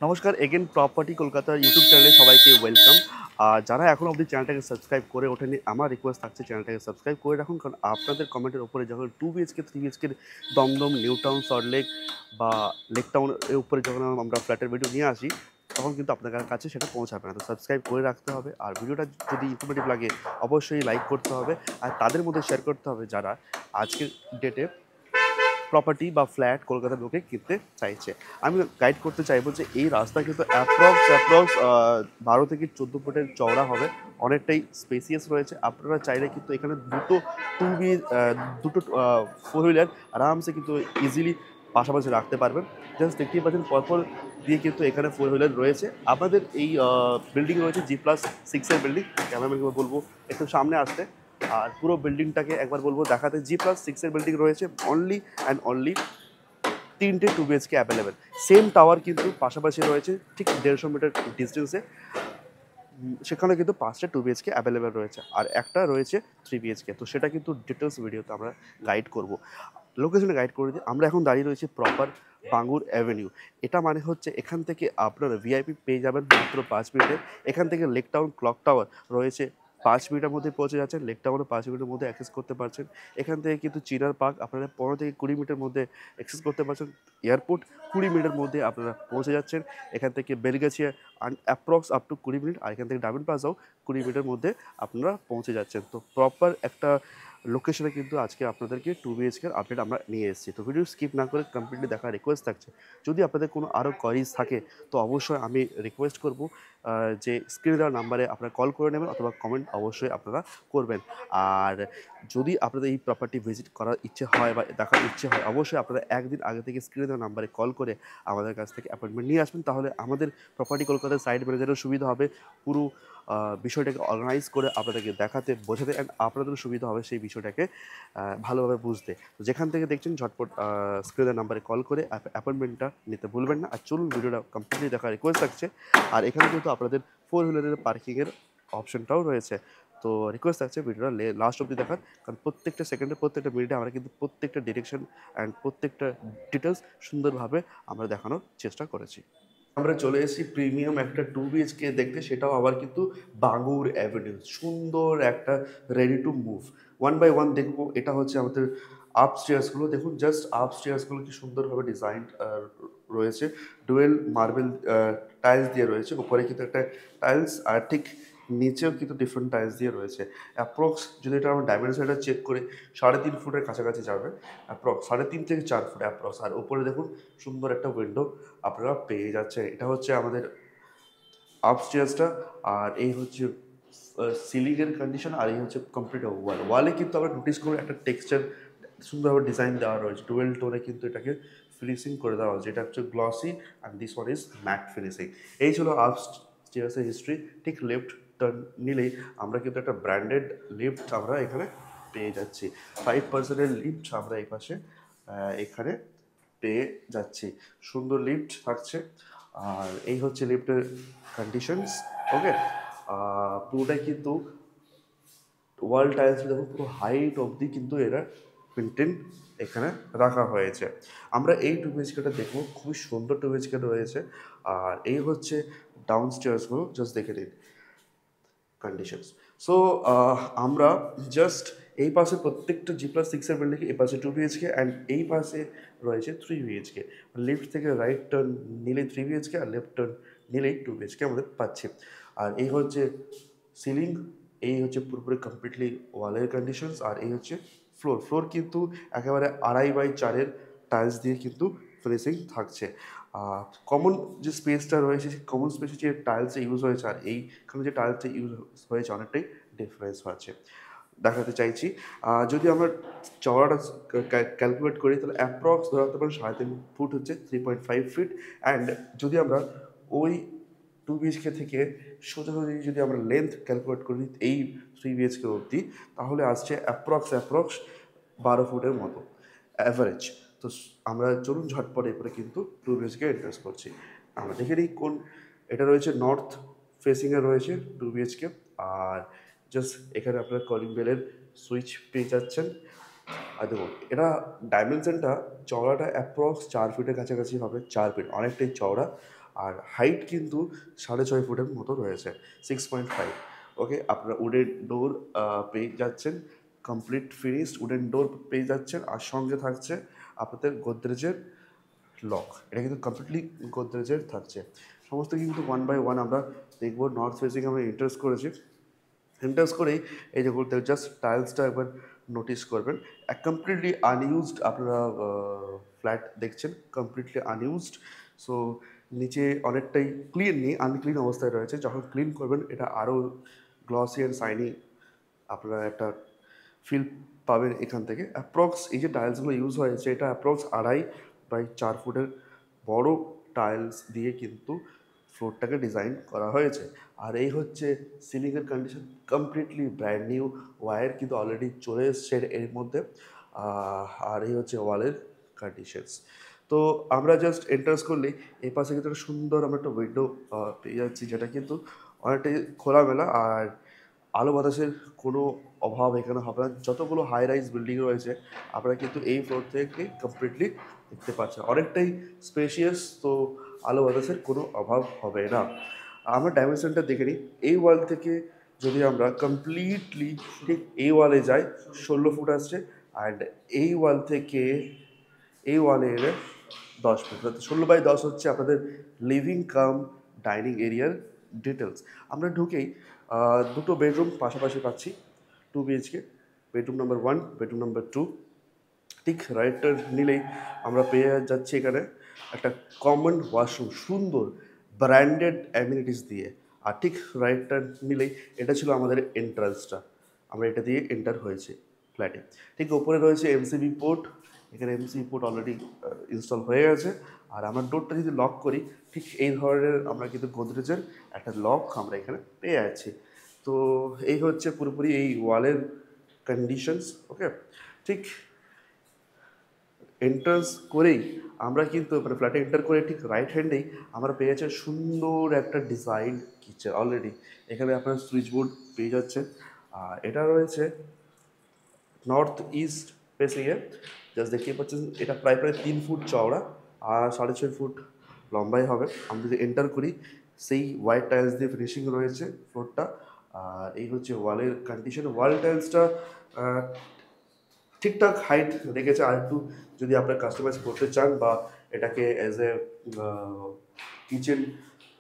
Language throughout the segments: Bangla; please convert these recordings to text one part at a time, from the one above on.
নমস্কার এগেন প্রপার্টি কলকাতা ইউটিউব চ্যানেলে সবাইকে ওয়েলকাম। আর যারা এখনও অবধি চ্যানেলটাকে সাবস্ক্রাইব করে ওঠেনি, আমার রিকোয়েস্ট থাকছে চ্যানেলটাকে সাবস্ক্রাইব করে রাখুন, কারণ আপনাদের কমেন্টের ওপরে যখন 2 BHK 3 BHK Dum Dum, new town, Salt Lake বা লেক টাউনের উপরে যখন আমরা ফ্ল্যাটের ভিডিও নিয়ে আসি, তখন কিন্তু আপনাদের কাছে সেটা পৌঁছাবে না। তো সাবস্ক্রাইব করে রাখতে হবে, আর ভিডিওটা যদি ইনফরমেটিভ লাগে অবশ্যই লাইক করতে হবে, আর তাদের মধ্যে শেয়ার করতে হবে যারা আজকের ডেটে প্রপার্টি বা ফ্ল্যাট কলকাতার লোকে কিনতে চাইছে। আমি গাইড করতে চাইবো যে এই রাস্তা কিন্তু অ্যাপ্রক্স 12 থেকে 14 ফুটের চওড়া হবে, অনেকটাই স্পেসিয়াস রয়েছে। আপনারা চাইলে কিন্তু এখানে দুটো 4 হুইলার আরামসে কিন্তু ইজিলি পাশাপাশি রাখতে পারবেন। জাস্ট দেখতেই পাচ্ছেন পরপর দিয়ে কিন্তু এখানে 4 হুইলার রয়েছে। আমাদের এই বিল্ডিং রয়েছে G+6-এর বিল্ডিং। ক্যামেরাম্যানকে বলবো একটু সামনে আসতে, আর পুরো বিল্ডিংটাকে একবার বলবো দেখাতে। G+6-এর বিল্ডিং রয়েছে, অনলি 3টে 2 BHK অ্যাভেলেবেল। সেম টাওয়ার কিন্তু পাশাপাশি রয়েছে ঠিক 150 মিটার ডিস্টেন্সে। সেখানে কিন্তু 5টে 2 BHK অ্যাভেলেবেল রয়েছে, আর একটা রয়েছে 3 BHK। তো সেটা কিন্তু ডিটেলস ভিডিওতে আমরা গাইড করব। লোকেশনে গাইড করে দিই। আমরা এখন দাঁড়িয়ে রয়েছি প্রপার বাঙ্গুর অ্যাভিনিউ। এটা মানে হচ্ছে এখান থেকে আপনারা ভিআইপি পেয়ে যাবেন মাত্র 5 মিনিটে। এখান থেকে লেক টাউন ক্লক টাওয়ার রয়েছে 5 মিনিটের মধ্যে পৌঁছে যাচ্ছেন। লেক টাউনে 5 মিনিটের মধ্যে অ্যাক্সেস করতে পারছেন। এখান থেকে কিন্তু চিনার পার্ক আপনারা 15 থেকে 20 মিনিটের মধ্যে অ্যাক্সেস করতে পারছেন। এয়ারপোর্ট 20 মিনিটের মধ্যে আপনারা পৌঁছে যাচ্ছেন। এখান থেকে Belgachia approx up to 20 minute, আর এখান থেকে ডায়মন্ড প্লাজাও 20 মিনিটের মধ্যে আপনারা পৌঁছে যাচ্ছেন। তো প্রপার একটা লোকেশনে কিন্তু আজকে আপনাদেরকে 2 BHK আপডেট আমরা নিয়ে এসেছি। তো ভিডিও স্কিপ না করে কমপ্লিটলি দেখার রিকোয়েস্ট থাকছে। যদি আপনাদের কোনো আরও কোয়ারিজ থাকে তো অবশ্যই আমি রিকোয়েস্ট করব যে স্ক্রিনে দেওয়া নাম্বারে আপনারা কল করে নেবেন, অথবা কমেন্ট অবশ্যই আপনারা করবেন। আর যদি আপনাদের এই প্রপার্টি ভিজিট করার ইচ্ছে হয় বা দেখার ইচ্ছে হয়, অবশ্যই আপনারা একদিন আগে থেকে স্ক্রিনে দেওয়া নাম্বারে কল করে আমাদের কাছ থেকে অ্যাপয়েন্টমেন্ট নিয়ে আসবেন। তাহলে আমাদের প্রপার্টি কলকাতার সাইড ম্যানেজারেরও সুবিধা হবে পুরো বিষয়টাকে অর্গানাইজ করে আপনাদেরকে দেখাতে, বোঝাতে, অ্যান্ড আপনাদেরও সুবিধা হবে সেই বিষয়টাকে ভালোভাবে বুঝতে। তো যেখান থেকে দেখছেন ঝটপট স্ক্রিনের নাম্বারে কল করে অ্যাপয়েন্টমেন্টটা নিতে ভুলবেন না। আর চলুন ভিডিওটা কমপ্লিটলি দেখার রিকোয়েস্ট থাকছে। আর এখানে কিন্তু আপনাদের 4 হুইলারের পার্কিংয়ের অপশনটাও রয়েছে। তো রিকোয়েস্ট থাকছে ভিডিওটা লাস্ট অবধি দেখার, কারণ প্রত্যেকটা সেকেন্ডে, প্রত্যেকটা মিনিটে আমরা কিন্তু প্রত্যেকটা ডিরেকশন অ্যান্ড প্রত্যেকটা ডিটেলস সুন্দরভাবে আমরা দেখানোর চেষ্টা করেছি। আমরা চলে এসেছি প্রিমিয়াম একটা 2 BHK দেখতে, সেটাও আবার কিন্তু বাঙ্গুর অ্যাভিনিউ। সুন্দর একটা ready to move. One by one দেখবো। এটা হচ্ছে আমাদের আপস্টেয়ার্সগুলো। দেখুন জাস্ট আপস্টেয়ার্সগুলো কি সুন্দরভাবে ডিজাইন রয়েছে। ডুয়েল মার্বেল টাইলস দিয়ে রয়েছে। উপরে কিন্তু একটা টাইলস, আর ঠিক নিচেও কিন্তু ডিফারেন্ট টাইলস দিয়ে রয়েছে। অ্যাপ্রক্স যদি এটা আমরা ডাইমেনশনটা চেক করি, 3.5 ফুটের কাছাকাছি যাবে অ্যাপ্রক্স, 3.5 থেকে 4 ফুট অ্যাপ্রক্স। আর উপরে দেখুন সুন্দর একটা উইন্ডো আপনারা পেয়ে যাচ্ছে। এটা হচ্ছে আমাদের আপস্টেয়ার্সটা। আর এই হচ্ছে সিলিংয়ের কন্ডিশন, আর এই হচ্ছে কমপ্লিট ওয়ালে কিন্তু আমরা নোটিস করবো একটা টেক্সচার সুন্দরভাবে ডিজাইন দেওয়া রয়েছে। ডুয়েল টোনে কিন্তু এটাকে ফিনিশিং করে দেওয়া হয়েছে। এটা হচ্ছে glossy, and this one is mat finishing. এই ছিল আপস্টেয়ার্সের হিস্ট্রি। ঠিক লেফট টার্ন নিলেই আমরা কিন্তু একটা ব্র্যান্ডেড লিফট আমরা এখানে পেয়ে যাচ্ছি। 5%-এর লিফট আমরা এই পাশে এখানে পেয়ে যাচ্ছি। সুন্দর লিফট থাকছে। আর এই হচ্ছে লিফটের কন্ডিশনস। ওকে, পুরোটাই কিন্তু ওয়াল টাইলস দেখুন, পুরো হাইট অবধি কিন্তু এরা মেনটেন এখানে রাখা হয়েছে। আমরা এই 2 BHKটা দেখবো, খুবই সুন্দর 2 BHK রয়েছে। আর এই হচ্ছে ডাউন স্টেয়ার্সগুলো, জাস্ট দেখে নিন কন্ডিশনস। সো আমরা জাস্ট এই পাশে প্রত্যেকটা G+6-এর বিল্ডিং, এই পাশে 2 BHK, অ্যান্ড এই পাশে রয়েছে 3 BHK। লিফট থেকে রাইট টার্ন নিলেই 3 BHK, আর লেফট টার্ন নিলেই 2 BHK আমাদের পাচ্ছে। আর এই হচ্ছে সিলিং, এই হচ্ছে পুরোপুরি কমপ্লিটলি ওয়ালের কন্ডিশনস। আর এই হচ্ছে ফ্লোর কিন্তু একেবারে 2.5x4-এর টাইলস দিয়ে কিন্তু ফিনিশিং থাকছে। কমন যে স্পেসটা রয়েছে, সেই কমন স্পেসে যে টাইলসটা ইউজ হয়েছে আর এইখানে যে টাইলসটা ইউজ হয়েছে অনেকটাই ডিফারেন্স আছে। দেখাতে চাইছি যদি আমরা চওড়াটা ক্যালকুলেট করি, তাহলে অ্যাপ্রক্স ধরাতে পারেন 3.5 ফুট হচ্ছে 3.5 ফিট। অ্যান্ড যদি আমরা ওই 2 BHK থেকে সোজাসুজি যদি আমরা লেন্থ ক্যালকুলেট করি এই 3 BHK অবধি, তাহলে আসছে অ্যাপ্রক্স 12 ফুটের মতো অ্যাভারেজ। তো আমরা চলুন ঝটপট এরপরে কিন্তু 2 BHK এন্টারেস করছি। আমরা দেখে নিই কোন এটা রয়েছে নর্থ ফেসিংয়ে রয়েছে 2 BHK। আর জাস্ট এখানে আপনার কলিং বেলের সুইচ পেয়ে যাচ্ছেন। আর দেখুন এটা ডাইমেনশনটা, চওড়াটা অ্যাপ্রক্স 4 ফিটের কাছাকাছি হবে। 4 ফিট অনেকটাই চওড়া। আর হাইট কিন্তু 6.5 ফুটের মতো রয়েছে, 6.5। ওকে, আপনারা উডেন ডোর পেয়ে যাচ্ছেন, কমপ্লিট ফিনিশড উডেন ডোর পেয়ে যাচ্ছেন, আর সঙ্গে থাকছে আপনাদের গোদরেজের লক। এটা কিন্তু কমপ্লিটলি গোদরেজের থাকছে। সমস্ত কিন্তু 1 বাই 1 আমরা দেখবো। নর্থ ফেসিং আমরা ইন্টারেস্ট করেছি, ইন্টারেস্ট করেই এই যে বলতে জাস্ট টাইলসটা একবার নোটিস করবেন, কমপ্লিটলি আনইউজড আপনারা ফ্ল্যাট দেখছেন, কমপ্লিটলি আনইউজড। সো নিচে অনেকটাই ক্লিন নেই, আনক্লিন অবস্থায় রয়েছে। যখন ক্লিন করবেন এটা আরও গ্লসি অ্যান্ড শাইনি আপনারা একটা ফিল পাবেন এখান থেকে। অ্যাপ্রক্স এই যে টাইলসগুলো ইউজ হয়েছে, এটা অ্যাপ্রক্স 2.5 বাই 4 ফুটের বড় টাইলস দিয়ে কিন্তু ফ্লোরটাকে ডিজাইন করা হয়েছে। আর এই হচ্ছে সিলিংয়ের condition, completely brand new, wire কিন্তু অলরেডি চলে এসছে এর মধ্যে। আর এই হচ্ছে ওয়ালের কন্ডিশনস। তো আমরা জাস্ট এন্টার্স করলেই এই পাশে কিন্তু একটা সুন্দর আমরা একটা উইন্ডো পেয়ে যাচ্ছি, যেটা কিন্তু অনেকটাই খোলামেলা, আর আলো বাতাসের কোনো অভাব এখানে হবে না। যতগুলো হাই রাইজ বিল্ডিং রয়েছে আপনারা কিন্তু এই ফ্লোর থেকে কমপ্লিটলি দেখতে পাচ্ছেন, অনেকটাই স্পেশিয়াস। তো আলো বাতাসের কোনো অভাব হবে না। আমরা ডাইমেনশনটা দেখে নিই। এই ওয়াল থেকে যদি আমরা কমপ্লিটলি ঠিক এই ওয়ালে যাই, 16 ফুট আসছে। অ্যান্ড এই ওয়াল থেকে এই ওয়ালে এলে 10 ফুট, 16 বাই 10 হচ্ছে আপনাদের লিভিং কাম ডাইনিং এরিয়ার ডিটেলস। আমরা ঢুকেই দুটো বেডরুম পাশাপাশি পাচ্ছি, 2 BHK, bedroom number 1, bedroom number 2। ঠিক রাইট টার্ন নিলেই আমরা পেয়ে যাচ্ছি এখানে একটা কমন ওয়াশরুম, সুন্দর ব্র্যান্ডেড অ্যামিনিটিস দিয়ে। আর ঠিক রাইট টার্ন নিলেই এটা ছিল আমাদের এন্ট্রান্সটা, আমরা এটা দিয়ে এন্টার হয়েছে ফ্ল্যাটে। ঠিক ওপরে রয়েছে এমসিবি পোর্ট, এখানে এমসিবি পোর্ট অলরেডি ইনস্টল হয়ে গেছে। আর আমরা ডোরটা যদি লক করি, ঠিক এই ধরনের আমরা কিন্তু গোদরেজের একটা লক আমরা এখানে পেয়ে যাচ্ছি। তো এই হচ্ছে পুরোপুরি এই ওয়ালের কন্ডিশনস। ওকে, ঠিক এন্ট্রান্স করেই আমরা কিন্তু মানে ফ্ল্যাটে এন্টার করে ঠিক রাইট হ্যান্ডেই আমরা পেয়ে যাচ্ছি সুন্দর একটা ডিজাইন কিচেন। অলরেডি এখানে আপনার সুইচ বোর্ড পেয়ে যাচ্ছেন। আর এটা রয়েছে নর্থ ইস্ট ফেসিংয়ে, জাস্ট দেখতেই পাচ্ছেন এটা প্রায় 3 ফুট চওড়া আর 6.5 ফুট লম্বাই হবে। আমরা যদি এন্টার করি, সেই হোয়াইট টাইলস দিয়ে ফিনিশিং রয়েছে ফ্লোরটা। আর এই হচ্ছে ওয়ালের কন্ডিশন। ওয়াল টাইলসটা ঠিকঠাক হাইট রেখেছে। আর একটু যদি আপনারা কাস্টমাইজ করতে চান বা এটাকে as a kitchen,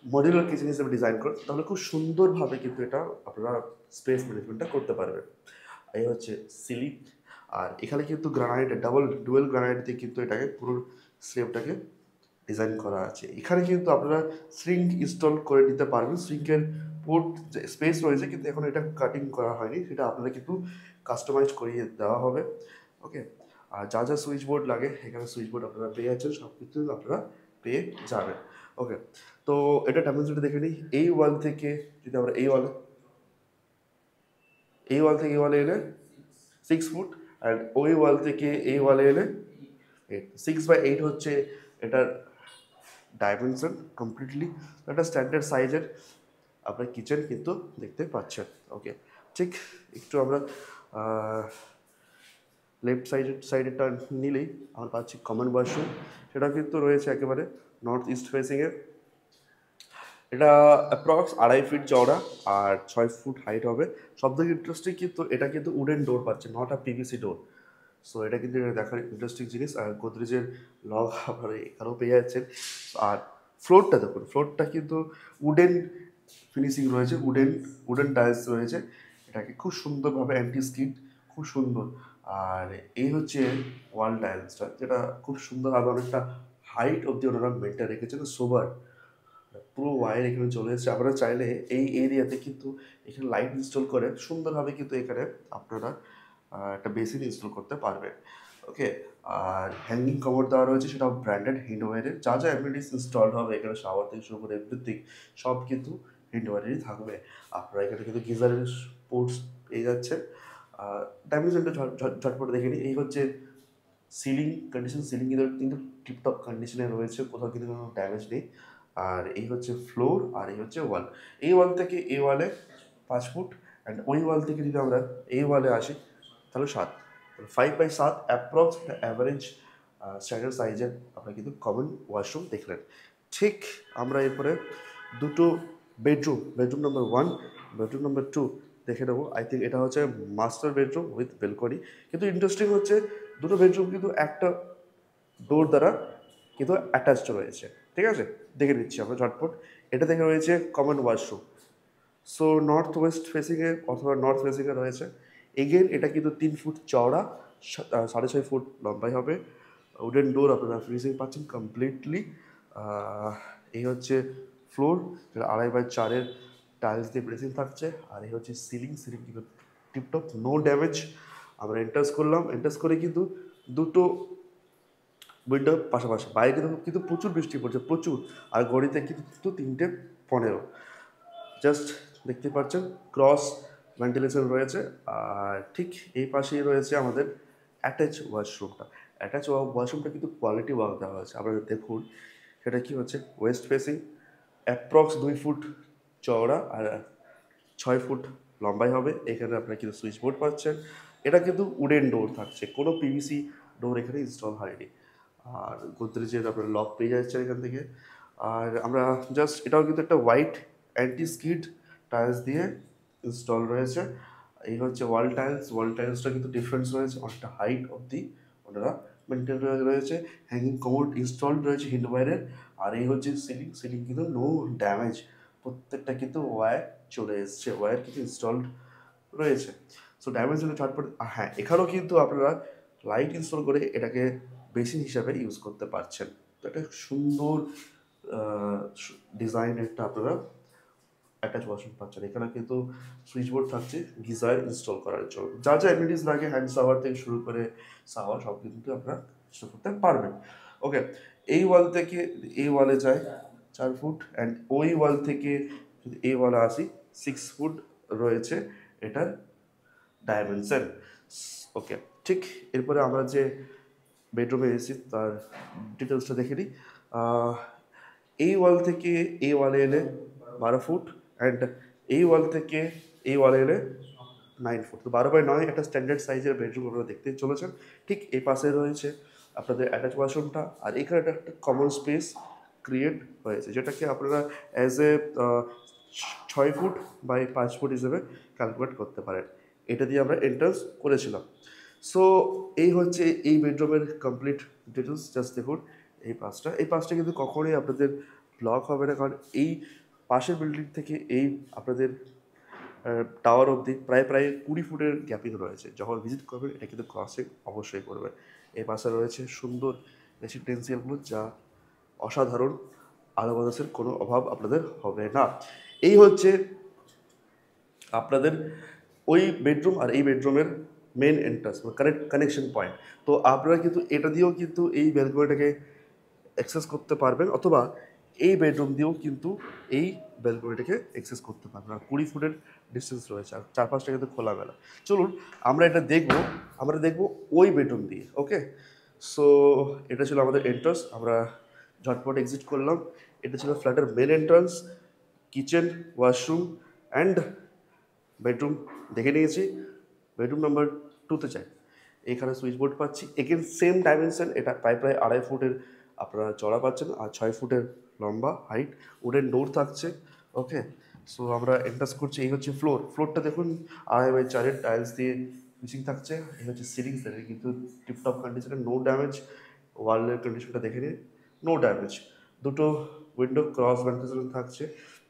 modular kitchen হিসেবে ডিজাইন করেন, তাহলে খুব সুন্দরভাবে কিন্তু এটা আপনারা স্পেস ম্যানেজমেন্টটা করতে পারবেন। এই হচ্ছে সিলিং। আর এখানে কিন্তু গ্রানাইট, ডুয়েল গ্রানাইট দিয়ে কিন্তু এটাকে পুরো স্লেবটাকে ডিজাইন করা আছে। এখানে কিন্তু আপনারা সিঙ্ক ইনস্টল করে নিতে পারবেন। সিঙ্কের পোর্ট যে স্পেস রয়েছে, কিন্তু এখন এটা কাটিং করা হয়নি, সেটা আপনারা কিন্তু কাস্টমাইজ করিয়ে দেওয়া হবে। ওকে, আর যা যা সুইচ বোর্ড লাগে এখানে সুইচ বোর্ড আপনারা পেয়ে যাচ্ছেন, সব কিছু আপনারা পেয়ে যাবেন। ওকে, তো এটা ডাইমেনশনটা দেখে নিই। এই ওয়াল থেকে যদি আমরা এই ওয়ালে থেকে এই ওয়ালে এলে 6 ফুট, আর ওই ওয়াল থেকে এই ওয়ালে এলে 8, 6/8 হচ্ছে এটার ডাইমেনশন কমপ্লিটলি। একটা স্ট্যান্ডার্ড সাইজের আপনার কিচেন কিন্তু দেখতে পাচ্ছেন। ওকে, ঠিক একটু আমরা লেফট সাইডেরটা নিলেই আমরা পাচ্ছি কমন ওয়াশরুম, সেটা কিন্তু রয়েছে একেবারে নর্থ ইস্ট ফেসিংয়ে। এটা অ্যাপ্রক্স 2.5 ফিট চওড়া আর 6 ফুট হাইট হবে। সব থেকে ইন্টারেস্টিং কিন্তু এটা কিন্তু উডেন ডোর পাচ্ছে, not a PVC door. So এটা কিন্তু দেখার ইন্টারেস্টিং জিনিস। আর গোদরেজের লক আপনারা এখানেও পেয়ে যাচ্ছেন। আর ফ্লোরটা দেখুন, ফ্লোরটা কিন্তু উডেন ফিনিশিং রয়েছে, উডেন টাইলস রয়েছে। এটাকে খুব সুন্দরভাবে অ্যান্টি স্কিড, খুব সুন্দর। আর এই হচ্ছে ওয়াল টাইলসটা, যেটা খুব সুন্দরভাবে অনেকটা হাইট অবধি ওনারা মেনটেন রেখেছেন, সোবার। পুরো ওয়ার এখানে চলে এসেছে। আপনারা চাইলে এই এরিয়াতে কিন্তু এখানে লাইট ইনস্টল করে সুন্দরভাবে কিন্তু এখানে আপনারা একটা বেসিন ইনস্টল করতে পারবেন। ওকে, আর হ্যাঙ্গিং কভার দেওয়া রয়েছে, সেটা ব্র্যান্ডেড হিন্ডওয়ারের। যা যা অ্যামিনিটিস ইনস্টল হবে এখানে, শাওয়ার থেকে শুরু করে এভরিথিং সব কিন্তু হিন্ডওয়ারেরই থাকবে। আপনারা এখানে কিন্তু গিজারের পোর্টস পেয়ে যাচ্ছেন। ডাইমেনশনটা ঝটপট দেখে নিই। এই হচ্ছে সিলিং কন্ডিশন, সিলিং কিন্তু টিপটপ কন্ডিশনে রয়েছে, কোথাও কিন্তু কোনো ড্যামেজ নেই। আর এই হচ্ছে ফ্লোর, আর এই হচ্ছে ওয়াল। এই ওয়াল থেকে এই ওয়ালে 5 ফুট, অ্যান্ড ওই ওয়াল থেকে যদি আমরা এই ওয়ালে আসি তাহলে 7, 5/7 অ্যাপ্রক্স অ্যাভারেজ স্ট্যান্ডার্ড সাইজের আপনারা কিন্তু কমন ওয়াশরুম দেখলেন। ঠিক আমরা এরপরে দুটো বেডরুম নাম্বার 1, বেডরুম নাম্বার 2 দেখে নেবো। আই থিঙ্ক এটা হচ্ছে মাস্টার বেডরুম উইথ বেলকনি। কিন্তু ইন্টারেস্টিং হচ্ছে দুটো বেডরুম কিন্তু একটা ডোর দ্বারা কিন্তু অ্যাটাচড রয়েছে। ঠিক আছে, দেখে নিচ্ছি আমরা ঝটপট। এটা দেখে রয়েছে common washroom. So north west ফেসিংয়ে অথবা নর্থ ফেসিংয়ে রয়েছে। এগেন এটা কিন্তু 3 ফুট চওড়া, 6.5 ফুট লম্বাই হবে। উডেন ডোর আপনারা ফিনিশিং পাচ্ছেন কমপ্লিটলি। এই হচ্ছে ফ্লোর, যেটা 2.5 বাই 4 টাইলস দিয়ে ব্রেসিং থাকছে। আর এই হচ্ছে সিলিং কিন্তু টিপটপ, নো ড্যামেজ। আমরা এন্টার্স করলাম, এন্টার্স করে কিন্তু দুটো উইন্ডো পাশাপাশি। বাইরে কিন্তু প্রচুর বৃষ্টি পড়ছে, প্রচুর। আর ঘড়িতে কিন্তু 3:15। জাস্ট দেখতে পাচ্ছেন ক্রস ভেন্টিলেশন রয়েছে। আর ঠিক এই পাশেই রয়েছে আমাদের অ্যাটাচ ওয়াশরুমটা। অ্যাটাচ ওয়াশরুমটা কিন্তু কোয়ালিটি ওয়ার্ক দেওয়া হয়েছে, আপনারা দেখুন। সেটা কি হচ্ছে ওয়েস্ট ফেসিং, অ্যাপ্রক্স 2 ফুট চওড়া আর 6 ফুট লম্বাই হবে। এখানে আপনারা কিন্তু সুইচ বোর্ড পাচ্ছেন। এটা কিন্তু উডেন ডোর থাকছে, কোনো পিভিসি ডোর এখানে ইনস্টল হয়নি। আর গোদরেজের আপনার লক পেয়ে যাচ্ছেন এখান থেকে। আর আমরা জাস্ট এটাও কিন্তু একটা হোয়াইট অ্যান্টি স্কিড টাইলস দিয়ে ইনস্টল রয়েছে। এই হচ্ছে ওয়াল টাইলসটা কিন্তু ডিফারেন্স রয়েছে, অনেকটা হাইট অবধি ওনারা মেনটেন রয়েছে। হ্যাঙ্গিং কমোড ইনস্টলড রয়েছে হিন্ডওয়্যারের। আর এই হচ্ছে সিলিং কিন্তু নো ড্যামেজ, প্রত্যেকটা কিন্তু ওয়্যার চলে এসছে, ওয়্যার কিন্তু ইনস্টলড রয়েছে। সো ড্যামেজ হলে ঝটপট। হ্যাঁ, এখানেও কিন্তু আপনারা লাইট ইনস্টল করে এটাকে বেসিন হিসাবে ইউজ করতে পারছেন। তো একটা সুন্দর ডিজাইন একটা আপনারা অ্যাটাচ ওয়াশরুম পাচ্ছেন। এখানে কিন্তু সুইচ বোর্ড থাকছে গিজার ইনস্টল করার জন্য। যা যা এমনিটিস লাগে, হ্যান্ড শাওয়ার থেকে শুরু করে শাওয়ার সব কিন্তু আপনারা ইনস্টল করতে পারবেন। ওকে, এই ওয়াল থেকে এই ওয়ালে যায় 4 ফুট, অ্যান্ড ওই ওয়াল থেকে যদি এই ওয়ালে আসি 6 ফুট রয়েছে এটার ডাইমেনশন। ওকে, ঠিক এরপরে আমরা যে বেডরুমে এসেছি তার ডিটেলসটা দেখে নিই। এই ওয়াল থেকে এই ওয়ালে এলে 12 ফুট, অ্যান্ড এই ওয়াল থেকে এই ওয়ালে এলে 9 ফুট। তো 12 বাই 9 একটা স্ট্যান্ডার্ড সাইজের বেডরুম আপনারা দেখতে চলেছেন। ঠিক এই পাশে রয়েছে আপনাদের অ্যাটাচ ওয়াশরুমটা। আর এখানে একটা কমন স্পেস ক্রিয়েট হয়েছে, যেটাকে আপনারা as a 6 foot by 5 foot হিসেবে ক্যালকুলেট করতে পারেন। এটা দিয়ে আমরা এন্ট্রান্স করেছিলাম। সো এই হচ্ছে এই বেডরুমের কমপ্লিট ডিটেলস। জাস্ট দেখুন এই পাঁচটা কিন্তু কখনোই আপনাদের ব্লক হবে না, কারণ এই পাশের বিল্ডিং থেকে এই আপনাদের টাওয়ার অবধি প্রায় 20 ফুটের গ্যাপিং রয়েছে। যখন ভিজিট করবেন এটা কিন্তু ক্রসিং অবশ্যই করবেন। এই পাশে রয়েছে সুন্দর রেসিডেন্সিয়ালগুলো, যা অসাধারণ, আলো বাতাসের কোনো অভাব আপনাদের হবে না। এই হচ্ছে আপনাদের ওই বেডরুম আর এই বেডরুমের মেন এন্ট্রান্স, কানেকশন পয়েন্ট। তো আপনারা কিন্তু এটা দিয়েও কিন্তু এই ব্যালকনিটাকে অ্যাক্সেস করতে পারবেন, অথবা এই বেডরুম দিয়েও কিন্তু এই ব্যালকনিটাকে অ্যাক্সেস করতে পারবেন। আর 20 ফুটের ডিস্টেন্স রয়েছে, আর চারপাশটা কিন্তু খোলামেলা। চলুন আমরা এটা দেখবো ওই বেডরুম দিয়ে। ওকে, সো এটা ছিল আমাদের এন্ট্রান্স। আমরা ঝটপট এক্সিট করলাম। এটা ছিল ফ্ল্যাটের main entrance, kitchen, washroom and bedroom দেখে নিয়েছি। বেডরুম নাম্বার 2তে চাই, এখানে সুইচ বোর্ড পাচ্ছি। এগেন সেম ডাইমেনশন, এটা প্রায় 2.5 ফুটের আপনারা চড়া পাচ্ছেন, আর 6 ফুটের লম্বা হাইট। উডেন ডোর থাকছে। ওকে, সো আমরা এন্টার করছি। এই হচ্ছে ফ্লোরটা দেখুন, 2.5 বাই 4 টাইলস দিয়ে ফিনিশিং থাকছে। এই হচ্ছে সিলিং কিন্তু টিপটপ কন্ডিশনে, নো ড্যামেজ। ওয়ালের কন্ডিশনটা দেখে নিন, নো ড্যামেজ। দুটো উইন্ডো ক্রস ভেন্টিলেশন থাকছে,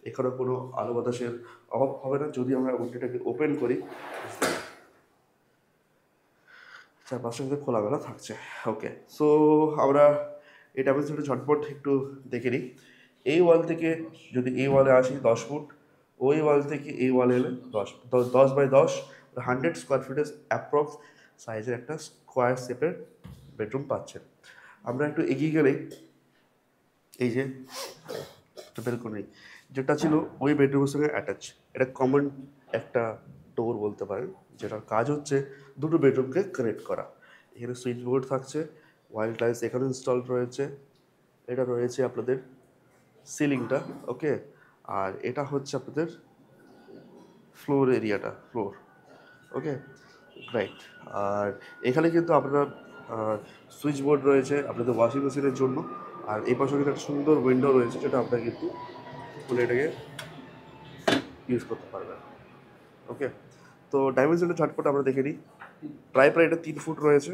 এখানে কোনো আলো বাতাসের অভাব হবে না। যদি আমরা উইন্ডোটাকে ওপেন করি, চারপাশটা কিন্তু খোলামেলা থাকছে। ওকে, সো আমরা এই ডাইমেনশনটা ঝটপট একটু দেখে নিই। এই ওয়াল থেকে যদি এই ওয়ালে আসি 10 ফুট, ওই ওয়াল থেকে এই ওয়ালে এলে 10 বাই 10 100 স্কোয়ার ফিটের অ্যাপ্রক্স সাইজের একটা স্কোয়ার শেপের বেডরুম পাচ্ছেন। আমরা একটু এগিয়ে গেলেই এই যে একটা বেলকনি, যেটা ছিল ওই বেডরুমের সঙ্গে অ্যাটাচ। এটা কমন একটা ডোর বলতে পারেন, যেটার কাজ হচ্ছে দুটো বেডরুমকে কানেক্ট করা। এখানে সুইচ বোর্ড থাকছে, ওয়াল টাইলস এখানে ইনস্টল রয়েছে। এটা রয়েছে আপনাদের সিলিংটা। ওকে, আর এটা হচ্ছে আপনাদের ফ্লোর এরিয়াটা, ওকে, রাইট। আর এখানে কিন্তু আপনারা সুইচ বোর্ড রয়েছে আপনাদের ওয়াশিং মেশিনের জন্য। আর এই পাশে কিন্তু একটা সুন্দর উইন্ডো রয়েছে, যেটা আপনারা কিন্তু খুলে এটাকে ইউজ করতে পারবেন। ওকে, তো ডাইমেনশনটা ঝটপট আমরা দেখে নিই। প্রায় এটা 3 ফুট রয়েছে,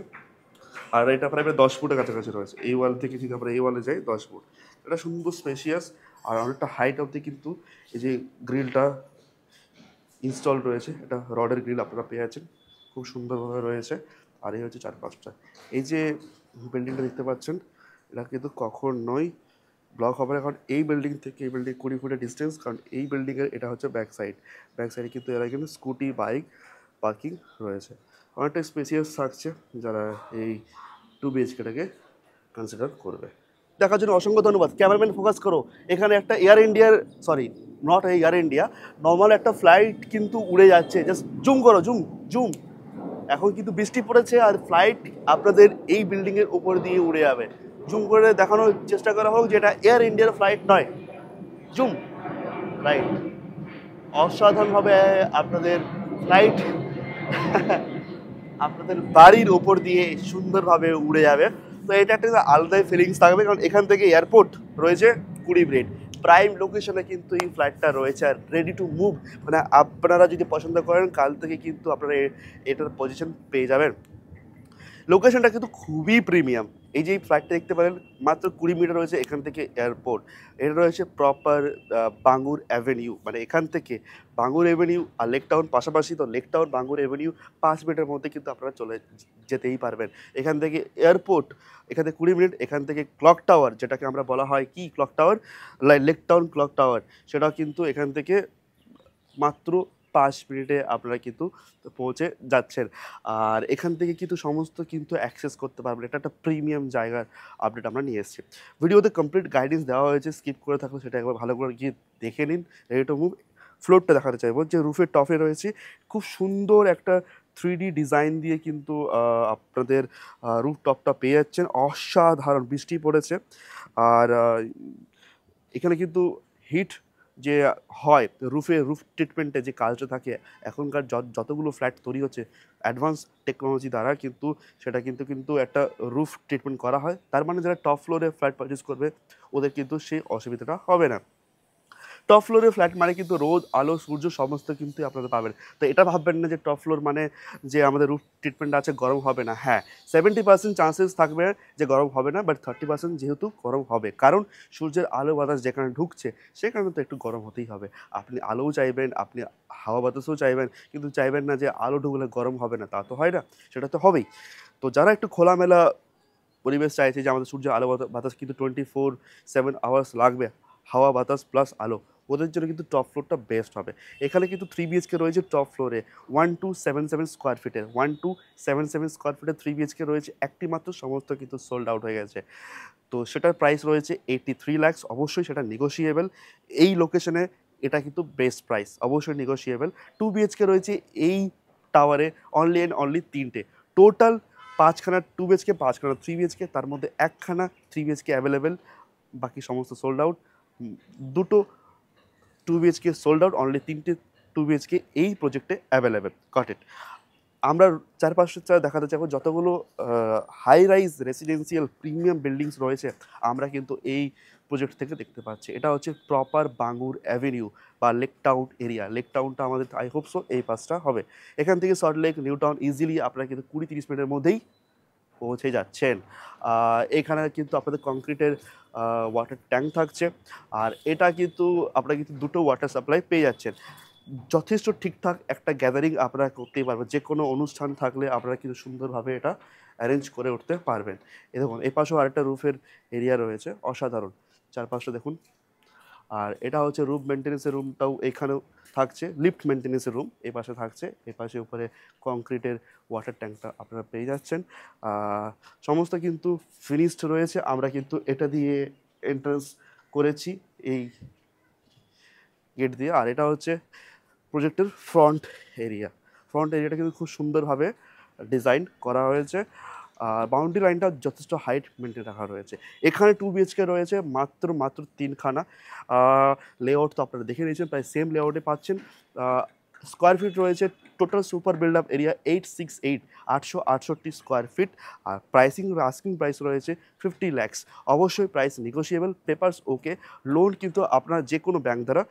আর এটা প্রায় 10 ফুটের কাছাকাছি রয়েছে। এই ওয়াল থেকে যদি আমরা এই ওয়ালে যাই 10 ফুট, এটা সুন্দর স্পেশিয়াস আর অনেকটা হাইট অবধি কিন্তু এই যে গ্রিলটা ইনস্টল রয়েছে, এটা রডের গ্রিল আপনারা পেয়ে যাচ্ছেন, খুব সুন্দরভাবে রয়েছে। আর এই হচ্ছে 4-5টা। এই যে বিল্ডিংটা দেখতে পাচ্ছেন, এটা কিন্তু কখনোই ব্লক হবে না, কারণ এই বিল্ডিং থেকে এই বিল্ডিং 20 ফুটের ডিস্টেন্স, কারণ এই বিল্ডিংয়ের এটা হচ্ছে ব্যাক সাইডে কিন্তু এরা কিন্তু স্কুটি বাইক পার্কিং রয়েছে। অনেকটা স্পেসিয়াস থাকছে যারা এই 2 বিএইচকেটাকে কনসিডার করবে। দেখার জন্য অসংখ্য ধন্যবাদ। ক্যামেরাম্যান ফোকাস করো। এখানে একটা এয়ার ইন্ডিয়ার, sorry not air India, normal একটা ফ্লাইট কিন্তু উড়ে যাচ্ছে। জাস্ট জুম করো, জুম। এখন কিন্তু বৃষ্টি পড়েছে আর ফ্লাইট আপনাদের এই বিল্ডিংয়ের উপর দিয়ে উড়ে যাবে। জুম করে দেখানোর চেষ্টা করা হোক যে এটা এয়ার ইন্ডিয়ার ফ্লাইট নয়। Zoom, right. অসাধারণভাবে আপনাদের ফ্লাইট আপনাদের বাড়ির ওপর দিয়ে সুন্দরভাবে উড়ে যাবে। তো এটা একটা আলাদাই ফিলিংস থাকবে, কারণ এখান থেকে এয়ারপোর্ট রয়েছে 20 মিনিট, প্রাইম লোকেশনে কিন্তু এই ফ্লাইটটা রয়েছে আর রেডি টু মুভ। মানে আপনারা যদি পছন্দ করেন, কাল থেকে কিন্তু আপনারা এটার পজিশন পেয়ে যাবেন। লোকেশনটা কিন্তু খুবই প্রিমিয়াম। এই যে ফ্লাইটটা দেখতে পারেন, মাত্র 20 মিটার রয়েছে এখান থেকে এয়ারপোর্ট। এটা রয়েছে প্রপার বাঙ্গুর অ্যাভিনিউ, মানে এখান থেকে বাঙ্গুর অ্যাভিনিউ আর লেক টাউন পাশাপাশি, তো লেক টাউন বাঙ্গুর অ্যাভিনিউ 5 মিনিটের মধ্যে কিন্তু আপনারা চলে যেতেই পারবেন। এখান থেকে এয়ারপোর্ট, এখান থেকে 20 মিনিট। এখান থেকে ক্লক টাওয়ার, যেটাকে আমরা বলা হয় কি clock tower, lake town clock tower, সেটাও কিন্তু এখান থেকে মাত্র 5 মিনিটে আপনারা কিন্তু পৌঁছে যাচ্ছেন। আর এখান থেকে কিন্তু সমস্ত কিন্তু অ্যাক্সেস করতে পারবেন। এটা একটা প্রিমিয়াম জায়গার আপডেট আমরা নিয়ে এসেছি। ভিডিওতে কমপ্লিট গাইডেন্স দেওয়া হয়েছে, স্কিপ করে থাকলে সেটা একবার ভালো করে গিয়ে দেখে নিন। Ready to move. ফ্লোরটা দেখাতে চাইবো, যে রুফের টপে রয়েছে খুব সুন্দর একটা 3D ডিজাইন দিয়ে কিন্তু আপনাদের রুফ টপটা পেয়ে যাচ্ছেন। অসাধারণ, বৃষ্টি পড়েছে আর এখানে কিন্তু হিট যে হয় রুফ ট্রিটমেন্টে যে কাজটা থাকে, এখনকার যতগুলো ফ্ল্যাট তৈরি হচ্ছে অ্যাডভান্স টেকনোলজি দ্বারা, কিন্তু সেটা কিন্তু একটা রুফ ট্রিটমেন্ট করা হয়। তার মানে যারা টপ ফ্লোরে ফ্ল্যাট পারচেস করবে ওদের কিন্তু সেই অসুবিধাটা হবে না। টপ ফ্লোরে ফ্ল্যাট মানে কিন্তু রোদ, আলো, সূর্য সমস্ত কিন্তু আপনারা পাবেন। তো এটা ভাববেন না যে টপ ফ্লোর মানে যে আমাদের রুফ ট্রিটমেন্ট আছে গরম হবে না। হ্যাঁ, 70% চান্সেস থাকবে যে গরম হবে না, বাট 30% যেহেতু গরম হবে, কারণ সূর্যের আলো বাতাস যেখানে ঢুকছে সেখানে তো একটু গরম হতেই হবে। আপনি আলোও চাইবেন, আপনি হাওয়া বাতাসও চাইবেন, কিন্তু চাইবেন না যে আলো ঢুকলে গরম হবে না, তা তো হয় না, সেটা তো হবেই। তো যারা একটু খোলামেলা পরিবেশ চাইছে, যে আমাদের সূর্যের আলো বাতাস কিন্তু 24/7 আওয়ার্স লাগবে, হাওয়া বাতাস প্লাস আলো, ওদের জন্য কিন্তু টপ ফ্লোরটা বেস্ট হবে। এখানে কিন্তু 3 বিএইচকে রয়েছে টপ ফ্লোরে 1277 স্কোয়ার ফিটের, 1277 স্কোয়ার ফিটের 3 বিএইচকে রয়েছে একটি মাত্র, সমস্ত কিন্তু সোল্ড আউট হয়ে গেছে। তো সেটার প্রাইস রয়েছে 83 লাখস। অবশ্যই সেটা নেগোশিয়েবল। এই লোকেশনে এটা কিন্তু বেস্ট প্রাইস, অবশ্যই নেগোশিয়েবল। 2 বিএইচকে রয়েছে এই টাওয়ারে অনলি অ্যান্ড অনলি 3টে। টোটাল 5খানা 2 বিএইচকে, 5খানা 3 বিএইচকে, তার মধ্যে 1খানা 3 বিএইচকে অ্যাভেলেবেল, বাকি সমস্ত সোল্ড আউট। দুটো 2 বিএইচকে সোল্ড আউট, অনলি 3টে 2 বিএইচকে এই প্রজেক্টে অ্যাভেলেবেল। Got it. আমরা চারপাশে দেখাতে চাইবো যতগুলো high rise residential premium buildings রয়েছে, আমরা কিন্তু এই প্রজেক্ট থেকে দেখতে পাচ্ছি। এটা হচ্ছে প্রপার বাঙ্গুর অ্যাভিনিউ বা লেক টাউন এরিয়া। লেক টাউনটা আমাদের আই হোপ সো এই পাশটা হবে। এখান থেকে salt lake, new town easily আপনারা কিন্তু 20-30 মিনিটের মধ্যেই পৌঁছে যাচ্ছেন। এখানে কিন্তু আপনাদের কংক্রিটের ওয়াটার ট্যাঙ্ক থাকছে, আর এটা কিন্তু আপনারা কিন্তু দুটো ওয়াটার সাপ্লাই পেয়ে যাচ্ছেন। যথেষ্ট ঠিকঠাক একটা গ্যাদারিং আপনারা করতেই পারবেন। যে কোনো অনুষ্ঠান থাকলে আপনারা কিন্তু সুন্দরভাবে এটা অ্যারেঞ্জ করে উঠতে পারবেন। এই দেখুন, এই পাশেও আরেকটা রুফের এরিয়া রয়েছে, অসাধারণ। চারপাশটা দেখুন। আর এটা হচ্ছে রুফ মেনটেন্যান্সের রুমটাও এখানেও থাকছে, লিফট মেনটেন্যান্সের রুম এই পাশে থাকছে। এই পাশে উপরে কংক্রিটের ওয়াটার ট্যাঙ্কটা আপনারা পেয়ে যাচ্ছেন। সমস্ত কিন্তু ফিনিশড রয়েছে। আমরা কিন্তু এটা দিয়ে এন্ট্রান্স করেছি, এই গেট দিয়ে। আর এটা হচ্ছে প্রজেক্টের ফ্রন্ট এরিয়াটা কিন্তু খুব সুন্দরভাবে ডিজাইন করা হয়েছে। আর বাউন্ডারি লাইনটা যথেষ্ট হাইট মেনটেন রাখা রয়েছে। এখানে 2 বিএইচকে রয়েছে মাত্র 3খানা। লেআউট তো আপনারা দেখে নিয়েছেন, প্রায় সেম লেআউটে পাচ্ছেন। স্কোয়ার ফিট রয়েছে total super build up area 868, 868 square feet. আর আস্কিং প্রাইস রয়েছে 50 lakhs। অবশ্যই প্রাইস নেগোশিয়েবল, পেপারস ওকে, লোন কিন্তু আপনারা যে কোনো ব্যাংক দ্বারা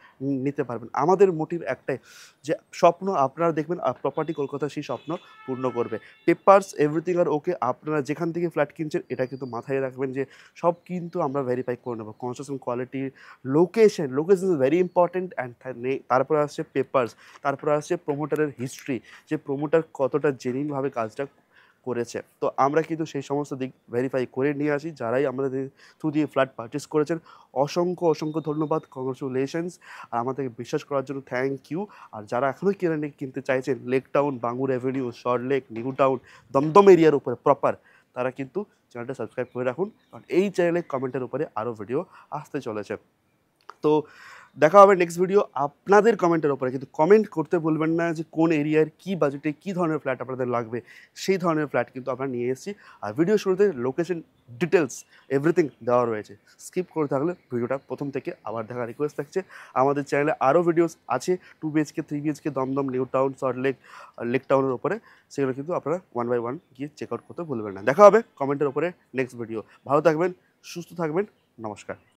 নিতে পারবেন। আমাদের মোটিভ একটাই, যে স্বপ্ন আপনারা দেখবেন আর প্রপার্টি কলকাতা সেই স্বপ্ন পূর্ণ করবে। পেপারস এভরিথিং আর ওকে, আপনারা যেখান থেকে ফ্ল্যাট কিনছেন এটা কিন্তু মাথায় রাখবেন যে সব কিন্তু আমরা ভেরিফাই করে নেবো। Construction quality, location is very important. And তারপরে আসছে পেপারস, তারপরে আসছে প্রোমোটারের হিস্ট্রি, যে প্রোমোটার কতটা জেনুইনভাবে কাজটা করেছে। তো আমরা কিন্তু সেই সমস্ত দিক ভেরিফাই করে নিয়ে আসি। যারাই আমাদের থ্রু দিয়ে ফ্ল্যাট পারচেস করেছেন অসংখ্য অসংখ্য ধন্যবাদ, কংগ্রাচুলেশনস, আর আমাদেরকে বিশ্বাস করার জন্য থ্যাংক ইউ। আর যারা এখনও কিনতে চাইছেন Lake Town, Bangur Avenue, Salt Lake, New Town, Dum Dum এরিয়ার উপরে প্রপার, তারা কিন্তু চ্যানেলটা সাবস্ক্রাইব করে রাখুন, কারণ এই চ্যানেলে কমেন্টের উপরে আরও ভিডিও আসতে চলেছে। তো দেখা হবে নেক্সট ভিডিও আপনাদের কমেন্টের উপরে। কিন্তু কমেন্ট করতে ভুলবেন না যে কোন এরিয়ার কী বাজেটে কী ধরনের ফ্ল্যাট আপনাদের লাগবে, সেই ধরনের ফ্ল্যাট কিন্তু আমরা নিয়ে এসেছি। আর ভিডিও শুরুতে লোকেশন ডিটেলস এভরিথিং দেওয়া রয়েছে। স্কিপ করে থাকলে ভিডিওটা প্রথম থেকে আবার দেখার রিকোয়েস্ট থাকছে। আমাদের চ্যানেলে আরও ভিডিওস আছে 2 BHK 3 BHK, Dum Dum, new town, Salt Lake, Lake টাউনের উপরে। সেগুলো কিন্তু আপনারা 1 by 1 গিয়ে চেক আউট করতে ভুলবেন না। দেখা হবে কমেন্টের উপরে নেক্সট ভিডিও। ভালো থাকবেন, সুস্থ থাকবেন, নমস্কার।